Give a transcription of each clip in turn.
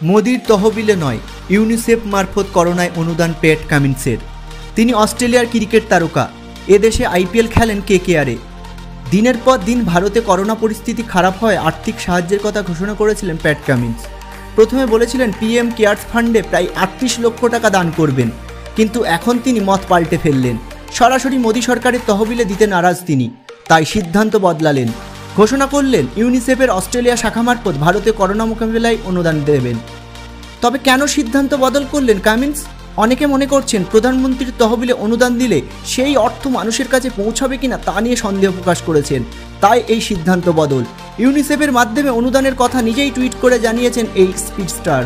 মোদির তহবিলে নয়, ইউনিসেফ মারফত করোনায় অনুদান প্যাট কামিন্সের। তিনি অস্ট্রেলিয়ার ক্রিকেট তারকা, এদেশে আইপিএল খেলেন কেকেআরে। দিনের পর দিন ভারতে করোনা পরিস্থিতি খারাপ হয় আর্থিক সাহায্যের কথা ঘোষণা করেছিলেন প্যাট কামিন্স। প্রথমে বলেছিলেন পিএম কেয়ার্স ফান্ডে প্রায় 38 লক্ষ টাকা দান করবেন, কিন্তু এখন তিনি মত পাল্টে ফেললেন। সরাসরি মোদী সরকারের তহবিলে দিতে নারাজ তিনি, তাই সিদ্ধান্ত বদলালেন। ঘোষণা করলেন ইউনিসেফের অস্ট্রেলিয়া শাখা মারফত ভারতে করোনা মোকাবিলায় অনুদান দেবেন। তবে কেন সিদ্ধান্ত বদল করলেন কামিন্স? অনেকে মনে করছেন প্রধানমন্ত্রীর তহবিলে অনুদান দিলে সেই অর্থ মানুষের কাছে পৌঁছাবে কিনা তা নিয়ে সন্দেহ প্রকাশ করেছেন, তাই এই সিদ্ধান্ত বদল। ইউনিসেফের মাধ্যমে অনুদানের কথা নিজেই টুইট করে জানিয়েছেন এই স্পিড স্টার।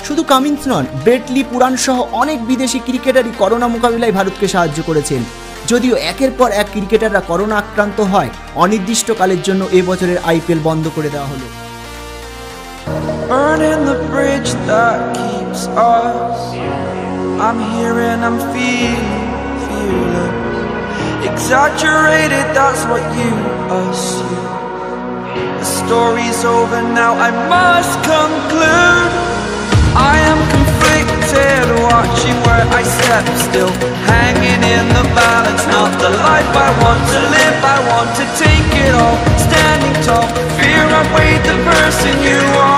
শুধু কামিন্স নন, ব্রেট লি পুরান সহ অনেক বিদেশি ক্রিকেটারই করোনা মোকাবিলায় ভারতকে সাহায্য করেছেন। যদিও একের পর এক ক্রিকেটাররা করোনা আক্রান্ত হয়, অনির্দিষ্টকালের জন্য এবছরের আইপিএল বন্ধ করে দেওয়া হলো। Burning the bridge that keeps us. I'm here and I'm feeling exaggerated, that's what you assume. The story's over now, I must conclude. I am conflicted, watching where I step still, hanging in the balance. Not the life I want to live, I want to take it all. Standing tall, fear I've weighed the person you are.